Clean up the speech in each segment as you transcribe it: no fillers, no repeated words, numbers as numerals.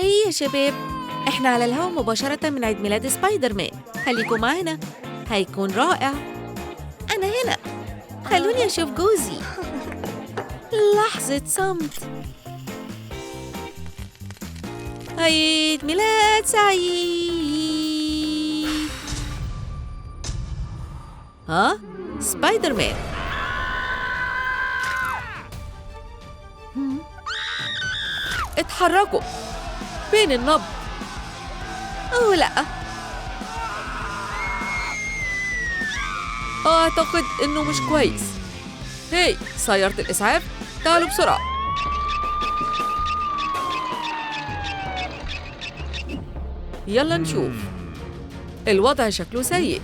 هي يا شباب، احنا على الهواء مباشرة من عيد ميلاد سبايدر مان. خليكم معانا، هيكون رائع. أنا هنا، خلوني أشوف جوزي. لحظة صمت. عيد ميلاد سعيد. ها؟ سبايدر مان. اتحركوا. فين النبض؟ أوه لأ، أعتقد إنه مش كويس. هاي سيارة الإسعاف، تعالوا بسرعة. يلا نشوف. الوضع شكله سيء.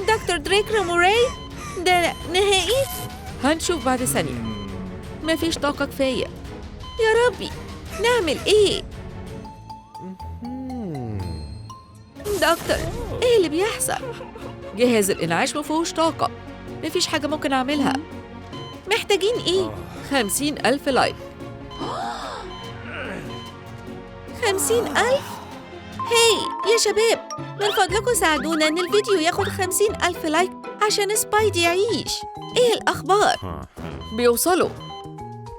دكتور دريك موراي، ده نهائي؟ هنشوف بعد ثانية. مفيش طاقة كفاية. يا ربي، نعمل إيه؟ دكتور، إيه اللي بيحصل؟ جهاز الإنعاش مفيهوش طاقة. مفيش حاجة ممكن أعملها. محتاجين إيه؟ 50,000 لايك. 50,000؟ هاي يا شباب، من فضلكم ساعدونا إن الفيديو ياخد 50,000 لايك عشان سبايدي يعيش. إيه الأخبار؟ بيوصلوا،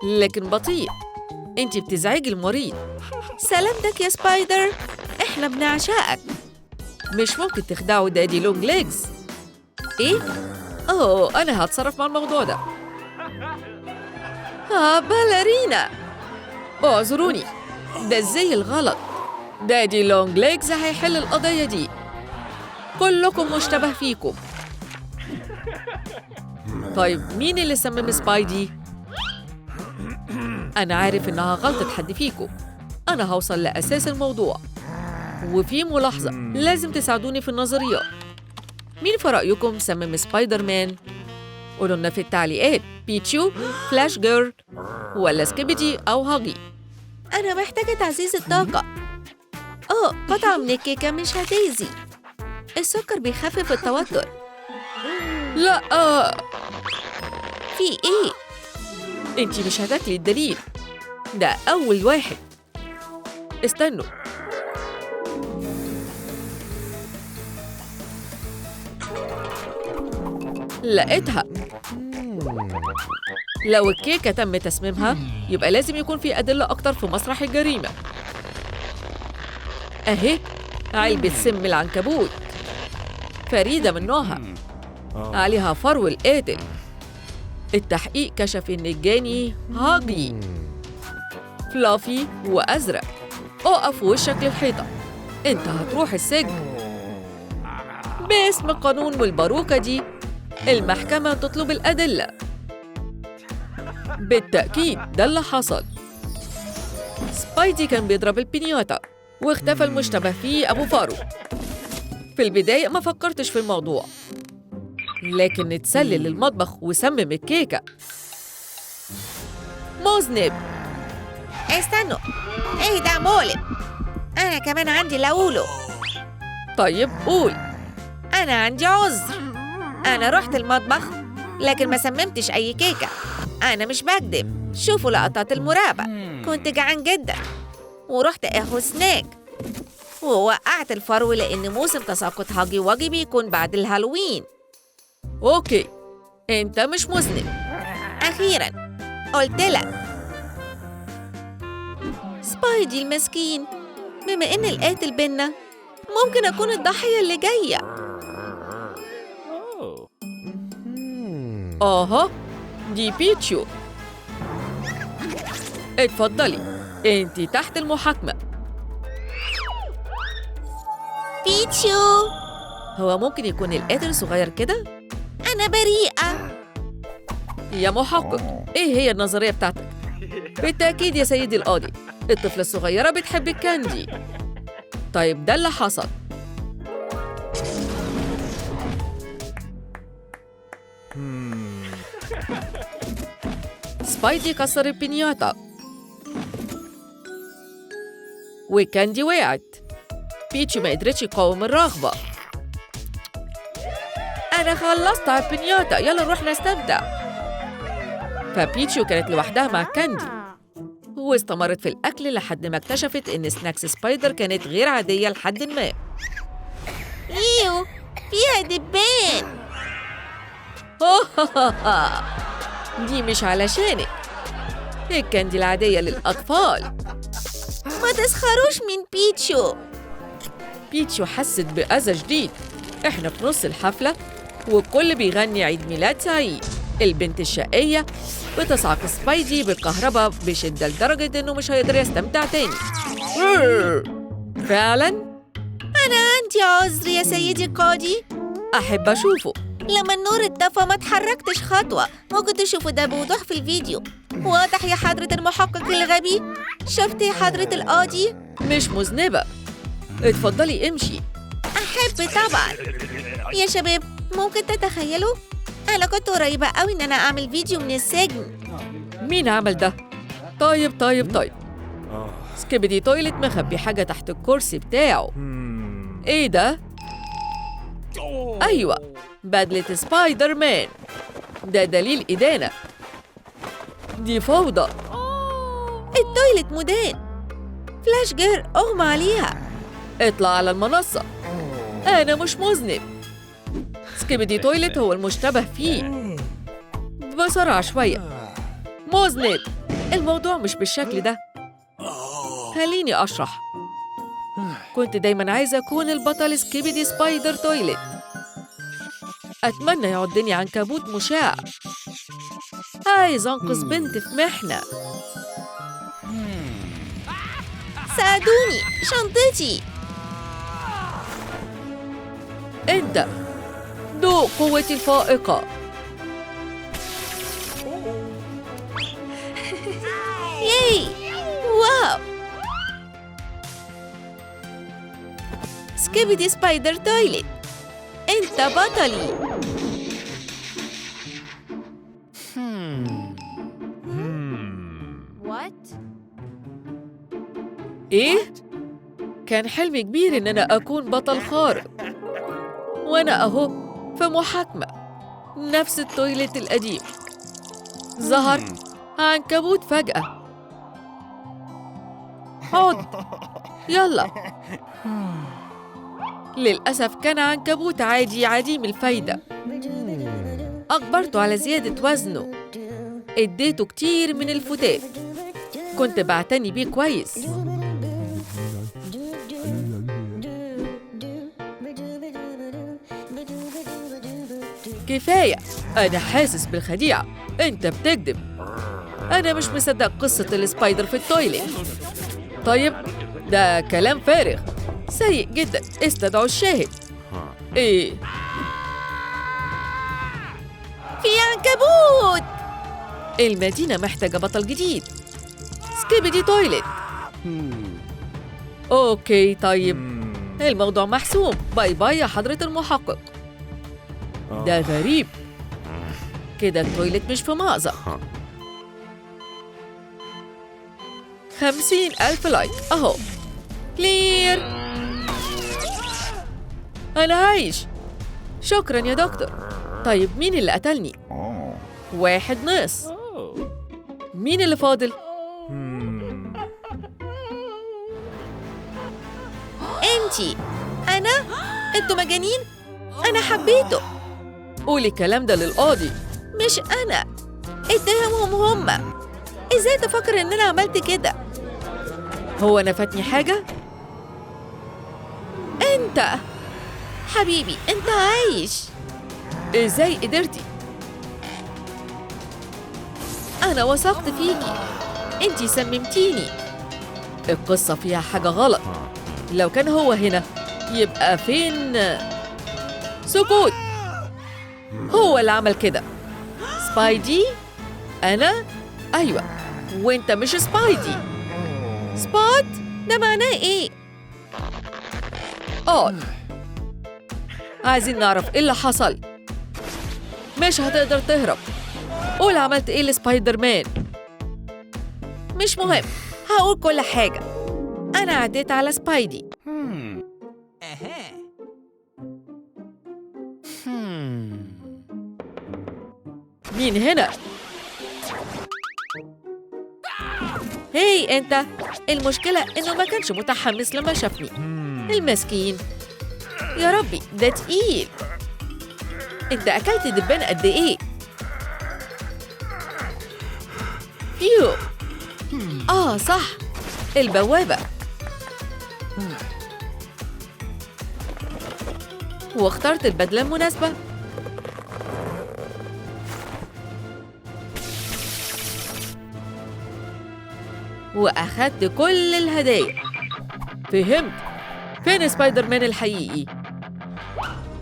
لكن بطيء. أنتي بتزعجي المريض. سلامتك يا سبايدر، إحنا بنعشقك. مش ممكن تخدعوا دادي لونج ليجز. إيه؟ أوه، أنا هتصرف مع الموضوع ده. باليرينا. اعذروني، ده الزي الغلط. دادي لونج ليجز هيحل القضية دي. كلكم مشتبه فيكم. طيب مين اللي سمم سبايدي؟ أنا عارف إنها غلطة حد فيكم. أنا هوصل لأساس الموضوع. وفي ملاحظة، لازم تساعدوني في النظريات. مين في رأيكم سمم سبايدر مان؟ قولوا لنا في التعليقات. بيتشو، فلاش جيرل، ولا سكيبيدي أو هاجي؟ أنا محتاجة تعزيز الطاقة. قطعة من الكيكة مش هتأذي. السكر بيخفف التوتر. لا، في إيه؟ أنتي مش هتاكلي الدليل. ده أول واحد. استنوا. لقيتها. لو الكيكة تم تسميمها، يبقى لازم يكون في أدلة أكتر في مسرح الجريمة. أهي علبة سم العنكبوت، فريدة من نوعها، عليها فرو القاتل. التحقيق كشف إن الجاني هاجي، فلافي وأزرق. أقف وشك للحيطة، أنت هتروح السجن. باسم القانون والباروكة دي، المحكمة تطلب الأدلة. بالتأكيد ده اللي حصل. سبايدي كان بيضرب البينياتا، واختفى المشتبه فيه أبو فارو. في البداية ما فكرتش في الموضوع، لكن اتسلل المطبخ وسمم الكيكة. مذنب. استنوا، ايه ده مولد؟ أنا كمان عندي اللي أقوله. طيب قول. أنا عندي عذر. أنا رحت المطبخ، لكن ما سممتش أي كيكة. أنا مش بكدب. شوفوا لقطات المراقبة. كنت جعان جدا ورحت آخد سناك، ووقعت الفرو لأن موسم تساقط هاجي واجي بيكون بعد الهالوين. أوكي، أنت مش مذنب. أخيراً قلت لك. سبايدي المسكين، بما إن القاتل بينا، ممكن أكون الضحية اللي جاية. دي بيتشو. اتفضلي، انتي تحت المحاكمة. بيتشو، هو ممكن يكون القاتل صغير كده؟ أنا بريئة. يا محقق، إيه هي النظرية بتاعتك؟ بالتأكيد يا سيدي القاضي، الطفلة الصغيرة بتحب الكاندي. طيب ده اللي حصل. سبايدي كسر البينياتا وكاندي وقعت. بيتشو ما قدرتش تقاوم الرغبة. أنا خلصت على البينياتا، يلا نروح نستمتع. فبيتشو كانت لوحدها مع كاندي، واستمرت في الأكل لحد ما اكتشفت إن سناكس سبايدر كانت غير عادية لحد ما. إيو، فيها دبان. دي مش علشانك، الكاندي العادية للأطفال. ما تسخروش من بيتشو. بيتشو حست بأذى شديد. إحنا في نص الحفلة والكل بيغني عيد ميلاد سعيد. البنت الشقية بتصعق سبايدي بالكهرباء بشدة لدرجة إنه مش هيقدر يستمتع تاني. فعلاً؟ أنا عندي عذر يا سيدي القاضي. أحب أشوفه. لما النور اتطفى ما اتحركتش خطوة. ممكن تشوفوا ده بوضوح في الفيديو. واضح يا حضرة المحقق الغبي؟ شفت يا حضرة القاضي؟ مش مذنبة، اتفضلي امشي. أحب طبعاً. يا شباب، ممكن تتخيلوا؟ أنا كنت قريبة قوي إن أنا أعمل فيديو من السجن. مين عمل ده؟ طيب سكيبيدي تويلت مخبي حاجة تحت الكرسي بتاعه. ايه ده؟ أيوة، بدلة سبايدر مان. ده دليل إدانة. دي فوضى. التويلت مدان. فلاش جير أغمى عليها. اطلع على المنصة. أنا مش مذنب. سكيبيدي تويلت هو المشتبه فيه. بسرعة شوية. مذنب. الموضوع مش بالشكل ده. خليني أشرح. كنت دايماً عايزة أكون البطل سكيبيدي سبايدر تويلت. أتمنى يعضني عنكبوت مشع. عايز أنقذ بنت في محنة. ساعدوني، شنطتي. انت ذوق قوتي الفائقة. ياي، واو. سكيبيدي سبايدر تويلت، انت بطلي. ايه؟ كان حلمي كبير ان انا اكون بطل خارق، وانا اهو في محاكمة. نفس التويلت القديم. ظهر عنكبوت فجأة. عض. يلا. للأسف كان عنكبوت عادي عديم الفايدة. أجبرته على زيادة وزنه. اديته كتير من الفتات. كنت بعتني بيه كويس. كفاية. أنا حاسس بالخديعة. أنت بتكذب. أنا مش مصدق قصة السبايدر في التويلت. طيب، ده كلام فارغ. سيء جدا. استدعوا الشاهد. إيه؟ في عنكبوت. المدينة محتاجة بطل جديد. سكيبيدي تويلت. أوكي طيب، الموضوع محسوم. باي باي يا حضرة المحقق. ده غريب. كده التويلت مش في مأزق. 50,000 لايك أهو. كلير. أنا عايش. شكراً يا دكتور. طيب مين اللي قتلني؟ 1 ناقص. مين اللي فاضل؟ انتي. أنا؟ انتوا مجانين؟ أنا حبيته. قولي الكلام ده للقاضي. مش أنا. اتهمهم هما. إزاي تفكر إن أنا عملت كده؟ هو أنا فاتني حاجة؟ أنت حبيبي، أنت عايش. إزاي قدرتي؟ أنا وثقت فيكي. أنتي سممتيني. القصة فيها حاجة غلط. لو كان هو هنا يبقى فين؟ سكوت. هو اللي عمل كده. سبايدي؟ أنا؟ أيوة، وأنت مش سبايدي. سبوت؟ ده معناه إيه؟ عايزين نعرف إيه اللي حصل. مش هتقدر تهرب. قول عملت إيه لسبايدر مان. مش مهم، هقول كل حاجة. أنا عديت على سبايدي. مين هنا؟ هاي أنت، المشكلة إنه ما كانش متحمس لما شافني. المسكين، يا ربي ده تقيل. أنت أكلت دبان قد إيه؟ فيو. صح، البوابة. واخترت البدلة المناسبة. وأخدت كل الهدايا. فهمت. فين سبايدر مان الحقيقي؟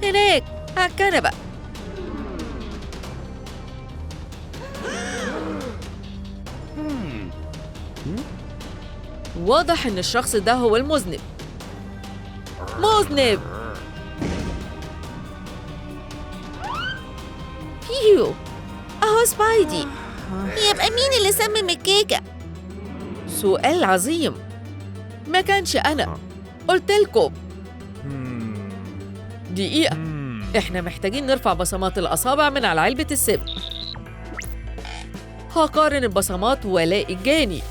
هناك على الكنبة. واضح إن الشخص ده هو المذنب. مذنب. فيو، أهو سبايدي. يبقى مين اللي سمم الكيكة؟ سؤال عظيم. ما كانش أنا، قلتلكم. دقيقة، إحنا محتاجين نرفع بصمات الأصابع من على علبة السم. هقارن البصمات ولاقي الجاني.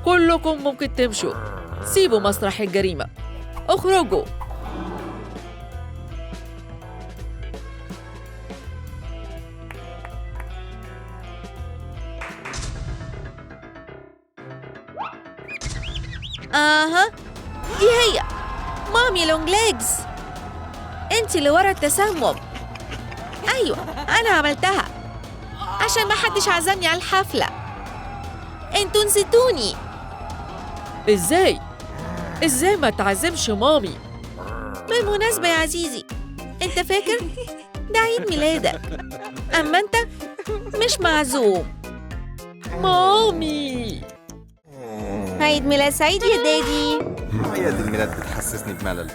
كلكم ممكن تمشوا. سيبوا مسرح الجريمة. اخرجوا. دي هي مامي لونج ليجز. انت اللي ورا التسمم. ايوه، انا عملتها عشان ما حدش عزمني على الحفلة. انتوا نسيتوني. ازاي ما تعزمش مامي؟ بالمناسبة يا عزيزي، انت فاكر؟ ده عيد ميلادك، اما انت مش معزوم. مامي، عيد ميلاد سعيد يا دادي. أعياد الميلاد بتحسسني بملل.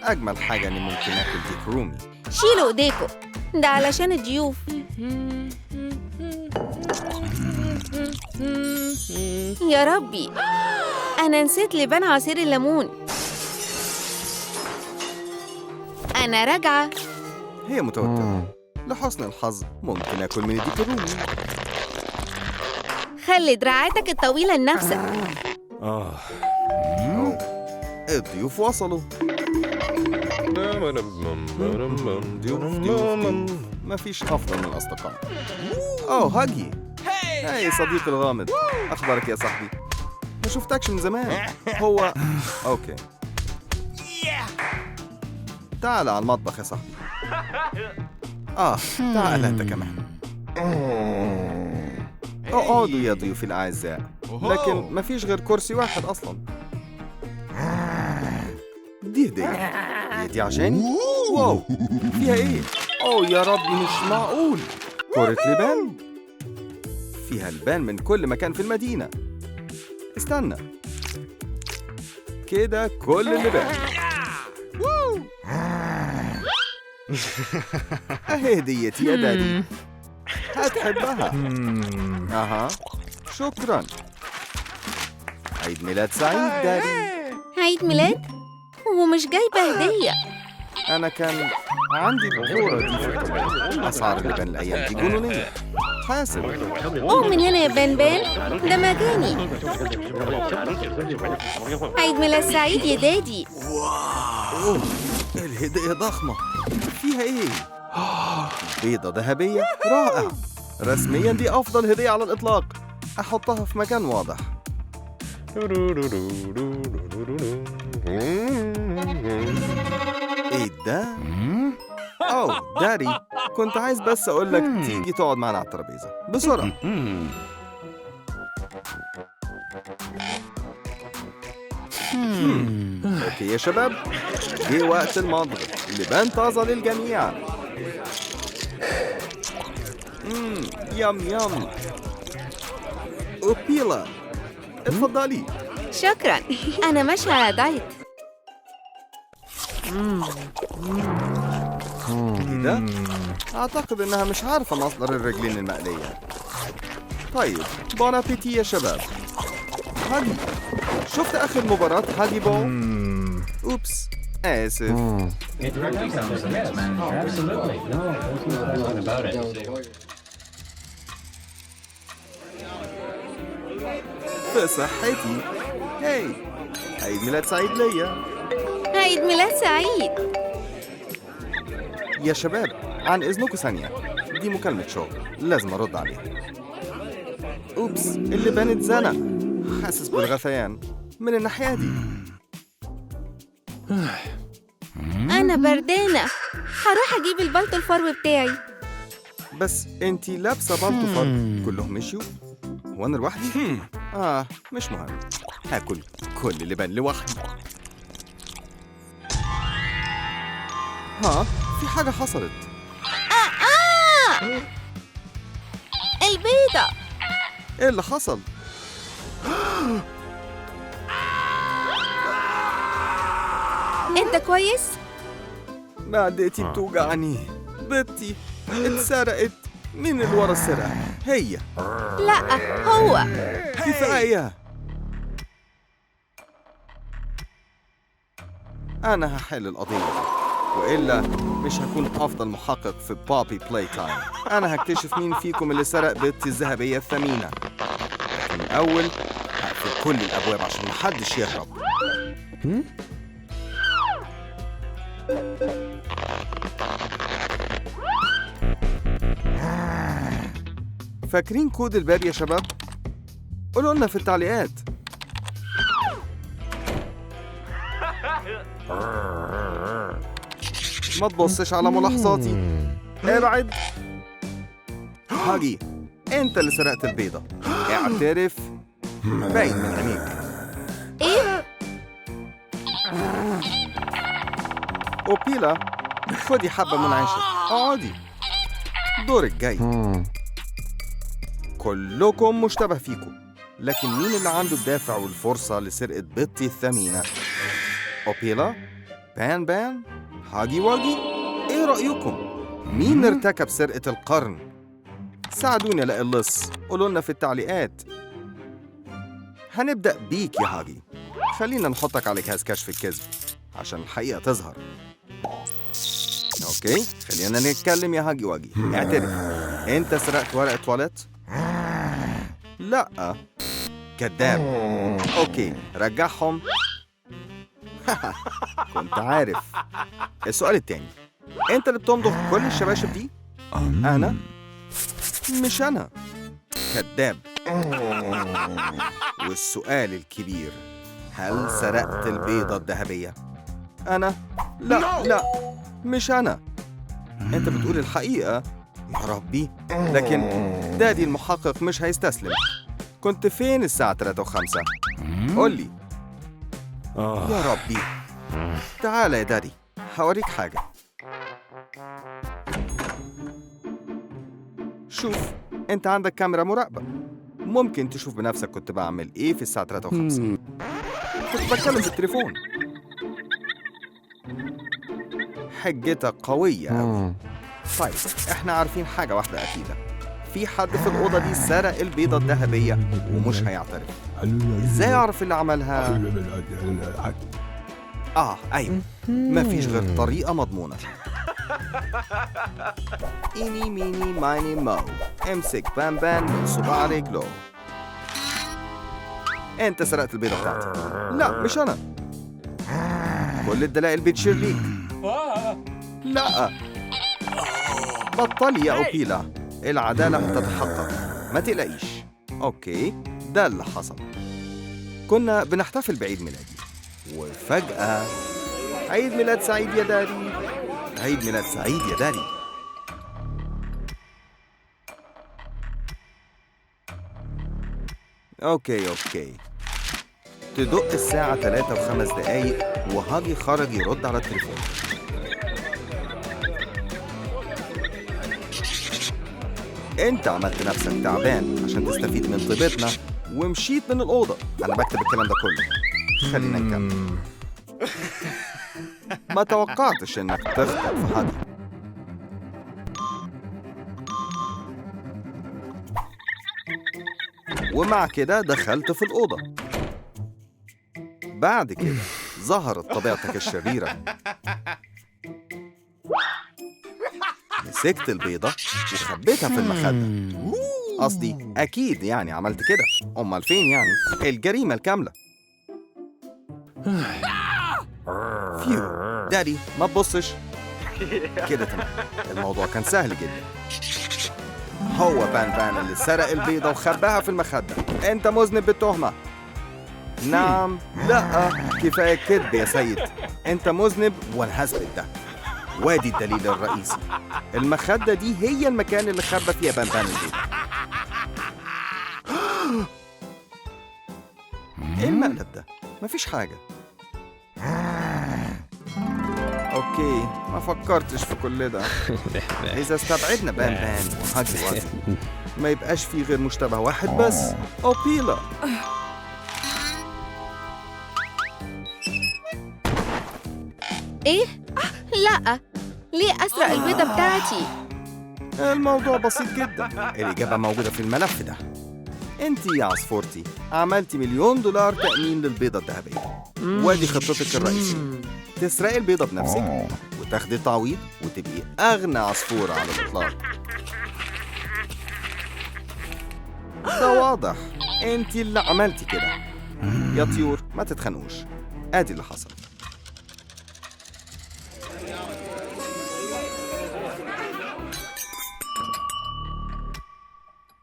أجمل حاجة إني ممكن آكل ديك رومي. شيلوا ايديكم، ده علشان الضيوف. يا ربي، أنا نسيت لبان عصير الليمون. أنا راجعة. هي متوترة. لحسن الحظ ممكن آكل من الديك الرومي. خلي دراعاتك الطويلة لنفسك. الضيوف وصلوا. ضيوف. مفيش أفضل من الأصدقاء. هاجي. هاي صديقي الغامض. أخبارك يا صاحبي؟ ما شفتكش من زمان. هو أوكي. تعال على المطبخ يا صاحبي. تعال أنت كمان. اقعدوا يا ضيوفي الأعزاء. لكن مفيش غير كرسي واحد أصلاً. دي هدية. هي دي عشاني؟ واو، فيها إيه؟ يا ربي، مش معقول. كرة لبان؟ فيها لبان من كل مكان في المدينة. استنى، كده كل اللبان. أهي هديتي يا دادي. هتحبها. شكراً. عيد ميلاد سعيد دادي. عيد ميلاد؟ ومش جايبة هدية. أنا كان عندي الكورة دي في الطبيعة. أسعار اللبان الأيام دي جنونية. حاسب. من هنا يا بنبان، ده مجاني. عيد ميلاد سعيد يا دادي. الهدية ضخمة. فيها إيه؟ بيضة ذهبية. رائع. رسمياً دي أفضل هدية على الإطلاق. أحطها في مكان واضح. إيه ده؟ داري، كنت عايز بس أقول لك تيجي تقعد معنا على الترابيزة بسرعة. أوكي يا شباب، جه وقت المضغ. لبان طازة للجميع. يم يم. أوبيلا، اتفضلي. شكراً، أنا ماشية على دايت. ده؟ أعتقد إنها مش عارفة مصدر الرجلين المقلية. طيب، بون أبيتي يا شباب. هاجي، شفت آخر مباراة هاجي بو؟ أوبس، آسف. في صحتي. هاي، عيد ميلاد سعيد ليا. عيد ميلاد سعيد. يا شباب، عن إذنكم ثانية، دي مكالمة شغل لازم أرد عليها. أوبس، اللبان اتزنق. حاسس بالغثيان من الناحية دي. أنا بردانة، هروح أجيب البلطو الفرو بتاعي. بس انتي لابسة بلطو فرو. كلهم مشيوا؟ هو أنا لوحدي؟ مش مهم، هاكل كل اللبان لوحدي. في حاجة حصلت. البيضة. ايه اللي حصل؟ أنت كويس؟ معدتي بتوجعني. بنتي اتسرقت. مين اللي ورا السرقة؟ هي. لا، هو. كفاية. أنا هحل القضية دي، وإلا مش هكون أفضل محقق في بابي بلاي تايم. أنا هكتشف مين فيكم اللي سرق بيضتي الذهبية الثمينة. لكن الأول هقفل كل الأبواب عشان محدش يهرب. فاكرين كود الباب يا شباب؟ قولوا لنا في التعليقات. ما تبصش على ملاحظاتي. ابعد. هاجي، انت اللي سرقت البيضة. اعترف. باين من عينيك. إيه؟ أوبيلا، خدي حبة منعشة. اقعدي. دورك جاي. كلكم مشتبه فيكم، لكن مين اللي عنده الدافع والفرصة لسرقة بيضتي الثمينة؟ أوبيلا؟ بان؟ هاجي واجي؟ إيه رأيكم؟ مين ارتكب سرقة القرن؟ ساعدوني ألاقي اللص. قولوا لنا في التعليقات. هنبدأ بيك يا هاجي. خلينا نحطك على جهاز كشف الكذب عشان الحقيقة تظهر. أوكي، خلينا نتكلم يا هاجي واجي. اعترف، أنت سرقت ورقة تواليت؟ لا. كذاب. أوكي، رجعهم. كنت عارف. السؤال التاني، أنت اللي بتمضغ كل الشباشب دي؟ أنا؟ مش أنا. كذاب. والسؤال الكبير، هل سرقت البيضة الذهبية؟ أنا؟ لا، مش أنا. أنت بتقول الحقيقة؟ يا ربي، لكن دادي المحقق مش هيستسلم. كنت فين الساعة 3 و5؟ قول لي. يا ربي. تعال يا دادي، هوريك حاجة. شوف، أنت عندك كاميرا مراقبة. ممكن تشوف بنفسك كنت بعمل إيه في الساعة 3 و5. كنت بتكلم بالتليفون. حجتك قوية أوي. طيب، إحنا عارفين حاجة واحدة أكيدة. في حد في الأوضة دي سرق البيضة الذهبية ومش هيعترف. إزاي أعرف اللي عملها؟ أيوة، مفيش غير طريقة مضمونة. إيني ميني مايني مو، امسك بان من صباع رجله. أنت سرقت البيضة بتاعتي. لا، مش أنا. كل الدلائل بتشير ليك. لا، بطلي يا أوبيلا. العدالة هتتحقق، ما تقلقيش. أوكي، ده اللي حصل. كنا بنحتفل بعيد ميلادي، وفجأة عيد ميلاد سعيد يا داري. عيد ميلاد سعيد يا داري. أوكي. تدق الساعة 3:05 وهاجي خرج يرد على التليفون. انت عملت نفسك تعبان عشان تستفيد من طيبتنا ومشيت من الأوضة. أنا بكتب الكلام ده كله. خلينا نكمل. ما توقعتش إنك تخطئ في حد. ومع كده دخلت في الأوضة. بعد كده ظهرت طبيعتك الشريرة. مسكت البيضة وخبيتها في المخدة. قصدي أكيد يعني عملت كده. أمال فين يعني الجريمة الكاملة؟ فيو دادي ما تبصش كده. تمام، الموضوع كان سهل جدا. هو بان اللي سرق البيضة وخباها في المخدة. أنت مذنب بالتهمة. نعم. لا، كفاية كذب يا سيد. أنت مذنب وأنا هثبت ده. وادي الدليل الرئيسي. المخدة دي هي المكان اللي خبى فيها بان البيضة. إيه المقلب ده؟ مفيش حاجة. أوكي، ما فكرتش في كل ده. إذا استبعدنا بان وهاجي وادي ما يبقاش فيه غير مشتبه واحد بس، أوبيلا. إيه؟ لا، ليه أسرق البيضة بتاعتي؟ الموضوع بسيط جدا. الإجابة موجودة في الملف ده. أنتِ يا عصفورتي عملتي $1,000,000 تأمين للبيضة الذهبية. وادي خطتك الرئيسية. تسرقي البيضة بنفسك وتاخدي تعويض وتبقي أغنى عصفورة على الإطلاق. ده واضح. أنتِ اللي عملتي كده. يا طيور ما تتخانقوش. آدي اللي حصل.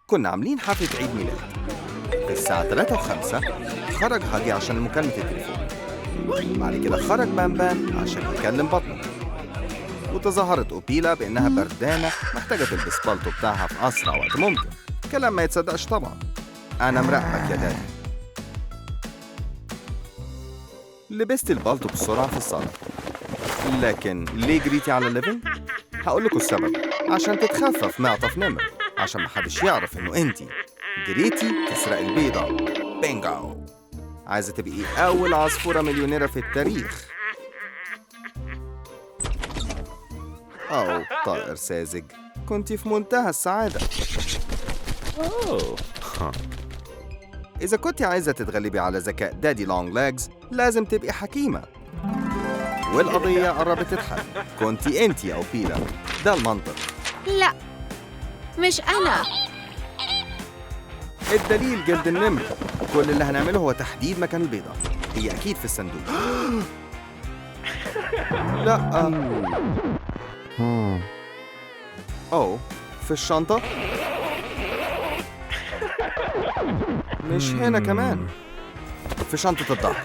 كنا عاملين حفلة عيد ميلاد. في الساعة 3:05 خرج هاجي عشان مكالمة التليفون. بعد كده خرج بان عشان يكلم بطنه. وتظاهرت أوبيلا بإنها بردانة محتاجة تلبس بالطو بتاعها في أسرع وقت ممكن. كلام ما يتصدقش طبعا. أنا مراقبك يا دادي. لبست البالطو بسرعة في الصالة. لكن ليه جريتي على الليفينج؟ هقول لكم السبب. عشان تتخفف معطف نمر، عشان محدش يعرف إنه أنتي جريتي تسرق البيضة. بينجو. عايزة تبقي أول عصفورة مليونيرة في التاريخ. أو طائر ساذج، كنتي في منتهى السعادة. إذا كنتي عايزة تتغلبي على ذكاء دادي لونج ليجز لازم تبقي حكيمة. والقضية قربت تتحل. كنتي أنتي يا أوبيلا. ده المنطق. لا، مش أنا. الدليل جلد النمر. كل اللي هنعمله هو تحديد مكان البيضة. هي أكيد في الصندوق. لا. أوه، في الشنطة؟ مش هنا كمان. في شنطة الظهر.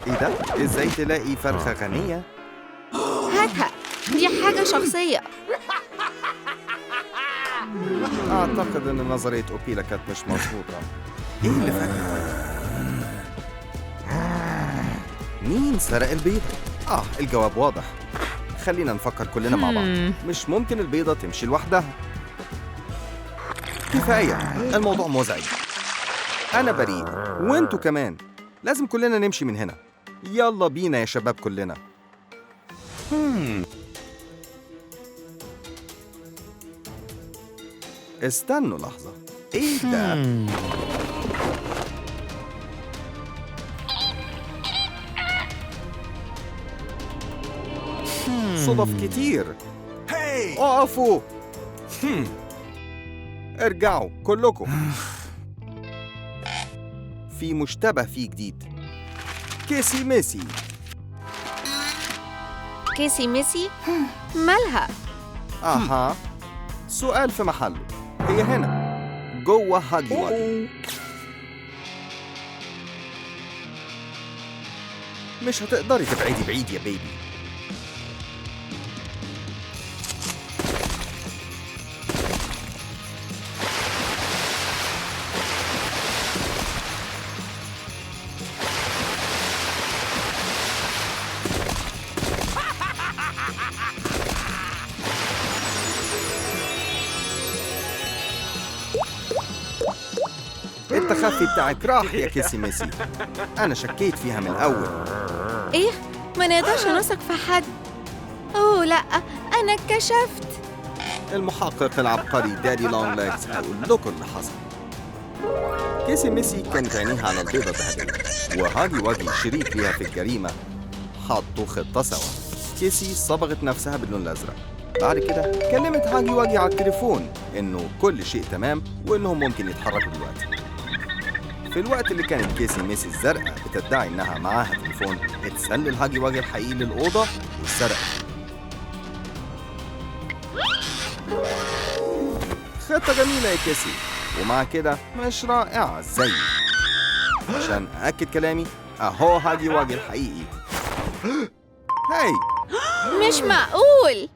إيه ده؟ إزاي تلاقي فرخة غنية؟ هاتها، دي حاجة شخصية. أعتقد إن نظرية أوبيلا كانت مش مظبوطة. إيه اللي فات؟ مين سرق البيضة؟ الجواب واضح. خلينا نفكر كلنا مع بعض. مش ممكن البيضة تمشي لوحدها. كفاية، الموضوع مزعج. أنا بريء وأنتوا كمان. لازم كلنا نمشي من هنا. يلا بينا يا شباب كلنا. استنوا لحظة. إيه ده؟ صدف كتير. اقفوا. ارجعوا كلكم. في مشتبه فيه جديد. كيسي ميسي. كيسي ميسي؟ مالها؟ أها، سؤال في محله. هي هنا جوه هاجي واجي. مش هتقدري تبعدي بعيد يا بيبي. التخفي بتاعك راح يا كيسي ميسي. أنا شكيت فيها من الأول. إيه؟ ما نقدرش نثق في حد. أوه لا، أنا اتكشفت. المحقق العبقري دادي لونج ليجز هيقول لكم اللي حصل. كيسي ميسي كانت عينيها على البيضة الذهبية، وهاجي واجي شريك ليها في الجريمة حطوا خطة سوا. كيسي صبغت نفسها باللون الأزرق، بعد كده كلمت هاجي واجي على التليفون إنه كل شيء تمام وإنهم ممكن يتحركوا دلوقتي. في الوقت اللي كانت كيسي ميسي الزرقاء بتدعي إنها معاها تليفون، اتسلل هاجي واجي الحقيقي للأوضة واتسرق. خطة جميلة يا كيسي، ومع كده مش رائعة زي. عشان أأكد كلامي، أهو هاجي واجي الحقيقي. هاي مش معقول.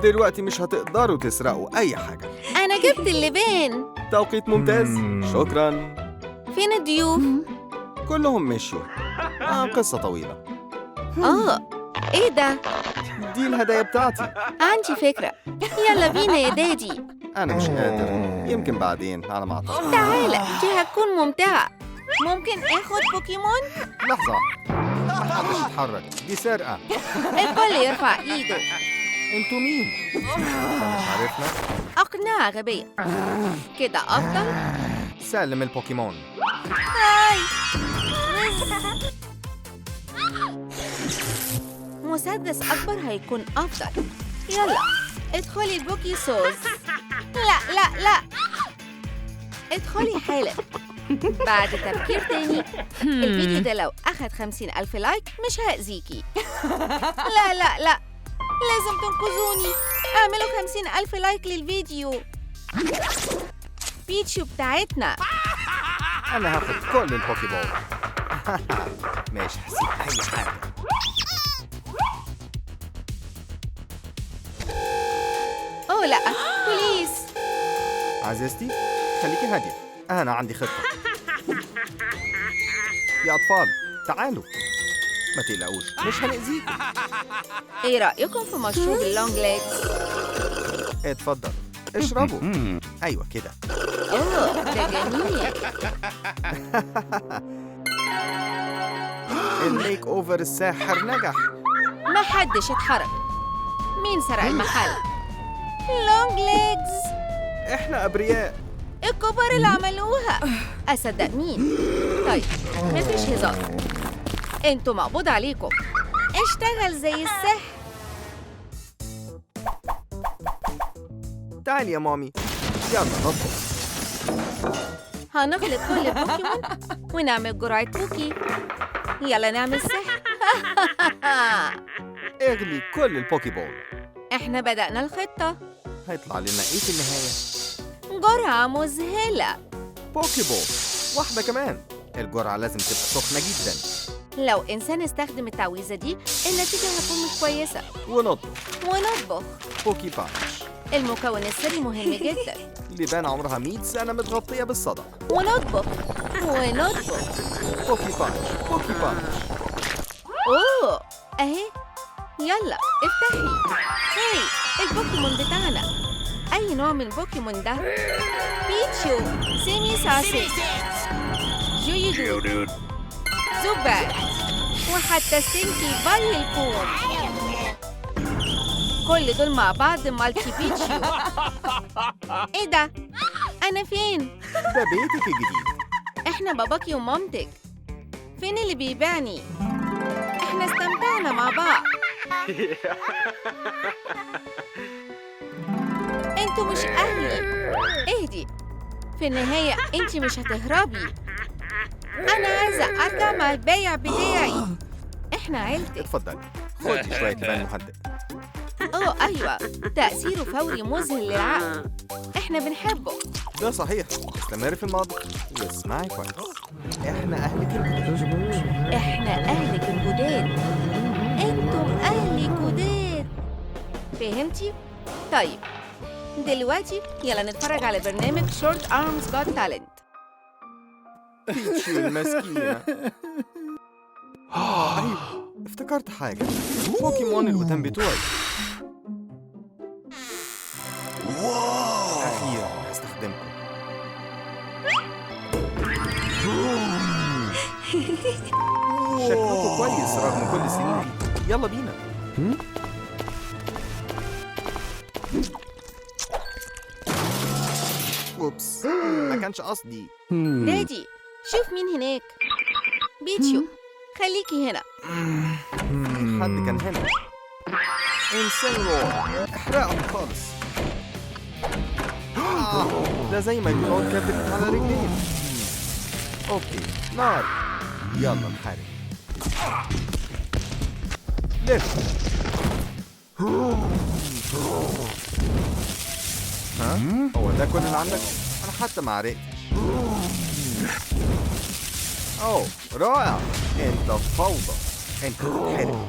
دلوقتي مش هتقدروا تسرقوا أي حاجة. أنا جبت اللبان. توقيت ممتاز، شكراً. فين الضيوف؟ كلهم مشيوا. قصة طويلة. إيه ده؟ دي الهدايا بتاعتي. عندي فكرة، يلا بينا يا دادي. أنا مش قادر، يمكن بعدين على ما أعتقد. تعالى، دي هتكون ممتعة. ممكن آخد بوكيمون؟ لحظة، محدش يتحرك، دي سرقة. الكل يرفع إيده. انتوا مين؟ مش عارفنا؟ أقنعة غبية. كده أفضل؟ سلم البوكيمون. هاي. مسدس أكبر هيكون أفضل. يلا ادخلي البوكي سوز. لا لا لا، ادخلي حالا. بعد تفكير تاني، الفيديو ده لو أخد 50,000 لايك مش هأذيكي. لا لا لا، لازم تنقذوني. اعملوا 50,000 لايك للفيديو. بيتشو بتاعتنا. أنا هاخد كل البوكي بول. ماشي، هسيب أي حاجة. أوه لا، بوليس. عزيزتي خليكي هادية، أنا عندي خطة. يا أطفال تعالوا، ما تقلقوش، مش هنأذيكم. إيه رأيكم في مشروب اللونج ليجز؟ اتفضل اشربوا. أيوة كده. أوه ده جميل. الميك أوفر الساحر نجح. ما حدش اتحرك. مين سرق المحل؟ لونج ليجز. إحنا أبرياء. الكبار اللي عملوها. أصدق مين؟ طيب مفيش هزار، انتوا مقبوض عليكم. اشتغل زي السحر. تعالي يا مامي، يلا نطلع. هنخلط كل البوكيمون ونعمل جرعة بوكي. يلا نعمل سحر. اغلي كل البوكي بول. احنا بدأنا الخطة. هيطلع لنا إيه في النهاية؟ جرعة مذهلة. بوكي بول واحدة كمان. الجرعة لازم تبقى سخنة جدا. لو إنسان استخدم التعويذة دي النتيجة هتكون مش كويسة. ونطبخ. بوكي بانش. المكون السري مهم جدا. لبان عمرها 100 سنة متغطية بالصدى. ونطبخ. بوكي بانش. بوكي بانش. أوه أهي. يلا افتحي. هاي البوكيمون بتاعنا. أي نوع من البوكيمون ده؟ بيتشو، سيمي ساسي، جويدو، زوبات، وحتى ستينكي باي الكون. كل دول مع بعض مالتي بيتشو. ايه ده؟ أنا فين؟ ده بيتك الجديد. احنا باباكي ومامتك. فين اللي بيبيعني؟ احنا استمتعنا مع بعض. انتوا مش اهلي. اهدي، في النهاية انتي مش هتهربي. انا عايزة ارجع مع البايع بتاعي. احنا عيلتك. اتفضلي خدي شوية لبان مهدئ. اوه ايوه، تأثيره فوري مذهل للعقل. احنا بنحبه. ده صحيح، استمري في الماضي واسمعي كويس. احنا أهلك الجداد. احنا اهلك الجداد. انتم اهلي جداد. فهمتي؟ طيب دلوقتي يلا نتفرج على برنامج شورت ارمز جوت تالنت. بيتشو المسكينة. أيوة افتكرت حاجة. بوكيمون القدام بتوعي. أخيرا هستخدمكم. شكلكم كويس رغم كل السنين دي. يلا بينا. اوبس، ما كانش قصدي. دادي شوف مين هناك. بيتشو خليكي هنا. حد كان هنا. انسان روح، احرقهم خالص. ده زي ما يكون كبت على رجلين. اوكي، نار. يلا نحارب. لف. ها؟ هو ده كل اللي عندك؟ انا حتى ما عرفتش. اوه رائع. انت فوضى. انت تتحرق.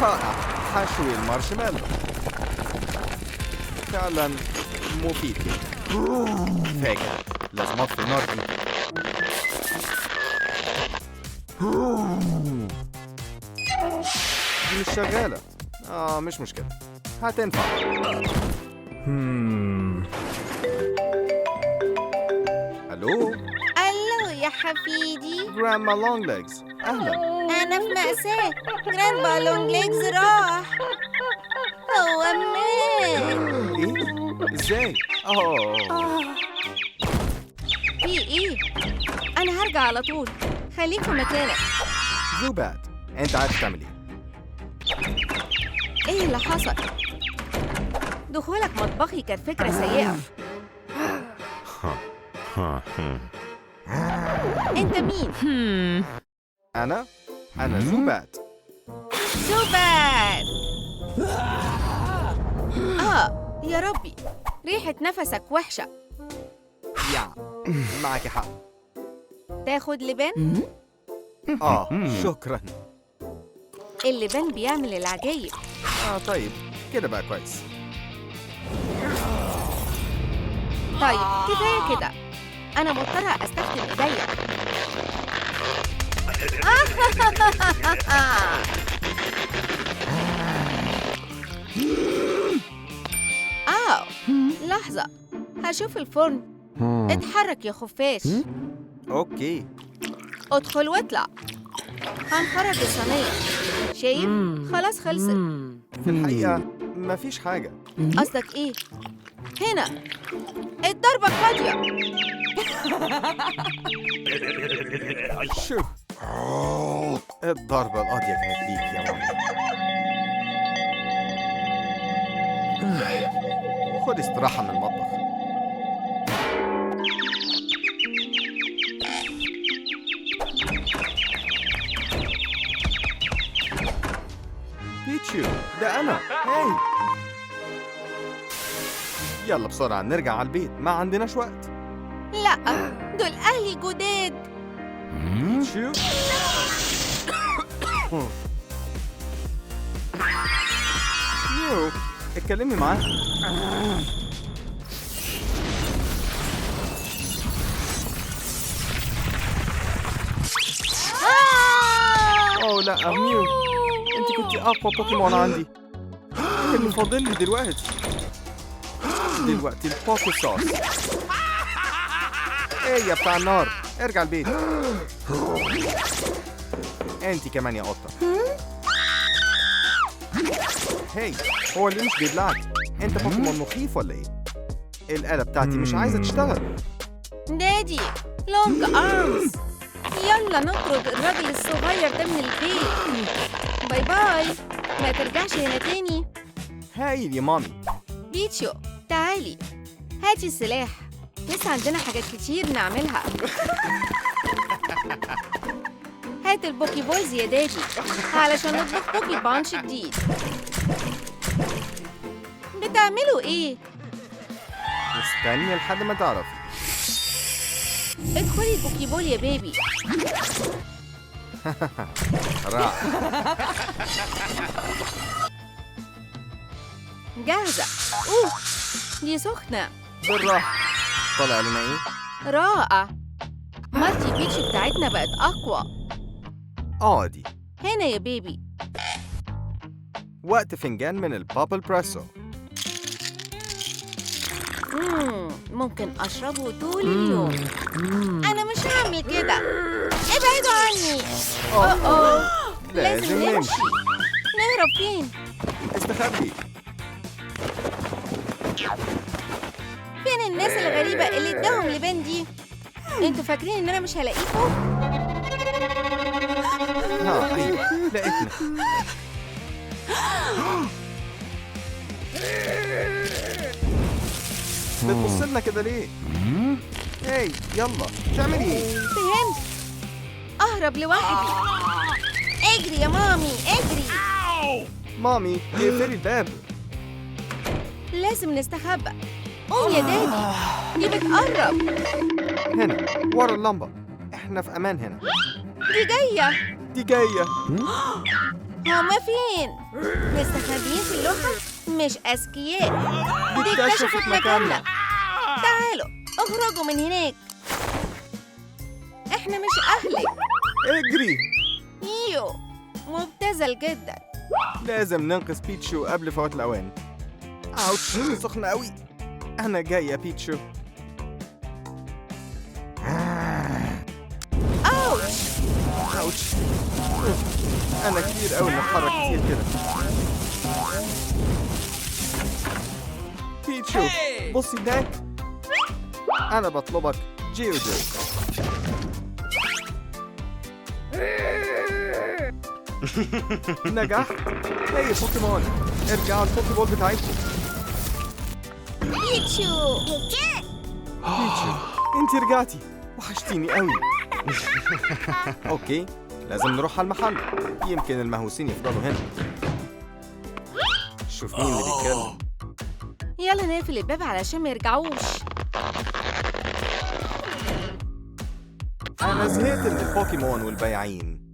رائع. حشوي المارشميلو فعلا مفيد جدا. فاكر لازم اطفي النار دي. دي مش شغالة. مش مشكلة، هتنفع. الو الو يا حفيدي. جراندما لونج ليجز، اهلا. أنا في مأساة. جراندبا لونج ليجز راح. هو مات. ايه؟ ازاي؟ في إيه؟ أنا هرجع على طول. خليك في مكانك. زوبات، انت عارف تعمل ايه؟ إيه اللي حصل؟ دخولك مطبخي كانت فكرة سيئة. أنت مين؟ أنا زوبات. زوبات! يا ربي، ريحة نفسك وحشة. يا معك حق. تاخد لبان؟ شكرا. اللبان بيعمل العجايب. طيب كده بقى كويس. طيب كفاية كده. أنا مضطرة أستخدم إيديا. لحظة، هشوف الفرن. اتحرك يا خفاش. اوكي. ادخل واطلع. هنخرج الصينية. شايف؟ خلاص خلصت. في الحقيقة مفيش حاجة. قصدك ايه؟ هنا الضربة فاضية. شو الضربة القاضية كانت ليك يا ماما. خد استراحة من المطبخ. بيتشو، ده أنا. هاي يلا بسرعة نرجع على البيت، ما عندناش وقت. لا، دول أهلي جداد. بيتشو. يو، اتكلمي معاه. اوه لا ميو، انت كنتي اقوى بوكيمون عندي. اللي فاضل لي دلوقتي البوكي صوص. ايه يا بتاع النار، ارجع البيت. انت كمان يا قطة. هاي، هو اللي مش بيبلعك. انت بوكيمون مخيف ولا ايه؟ الآلة بتاعتي مش عايزة تشتغل. دادي لونج ارمز، يلا نطرد الراجل الصغير ده من البيت. باي باي، ما ترجعش هنا تاني. هايل يا مامي. بيتشو تعالي، هاتي السلاح. لسه عندنا حاجات كتير نعملها. هات البوكي بولز يا دادي علشان نطبخ بوكي بانش جديد. بتعملوا ايه؟ استني لحد ما تعرفي. ادخلي البوكي بول يا بيبي. رائع. جاهزة. دي سخنة. بالراحة. طلع لنا ايه؟ رائع. مالتي بيتش بتاعتنا بقت أقوى. دي هنا يا بيبي. وقت فنجان من البابل بريسو. ممكن أشربه طول اليوم. أنا مش هعمل كده. ابعدوا عني. لازم نمشي. نهرب فين؟ استخبي. فين مين الناس الغريبة اللي اداهم لبان دي؟ انتوا فاكرين ان انا مش هلاقيكم؟ أيوة لقيتنا. بتبص لنا كده ليه؟ هاي يلا بتعملي ايه؟ فهمت. اهرب لوحدي. اجري يا مامي اجري. مامي اقفلي الباب. لازم نستخبى. قوم يا دادي، دي بتقرب. هنا ورا اللمبة، احنا في امان هنا. دي جاية. دي جاية. هما فين؟ مستخبيين في اللوحة؟ مش أذكياء. دي اكتشفت مكاننا. تعالوا اخرجوا من هناك. احنا مش أهلك. اجري. ايوه مبتذل جدا. لازم ننقذ بيتشو قبل فوات الأوان. اوتش سخنة قوي. أنا جاي يا بيتشو. اوتش. اوتش. أنا كبير قوي نتحرك كتير كده. بيتشو بصي هناك. أنا بطلبك جيودو. نجحت. هي بوكيمون، ارجعوا البوكيبول بتاعتكم. بيتشو. بيتشو انت رجعتي، وحشتيني قوي. اوكي لازم نروح على المحل، يمكن المهووسين يفضلوا هنا. شوف مين اللي بيتكلم. يلا نقفل الباب علشان ما يرجعوش. انا زهقت من البوكيمون والبياعين.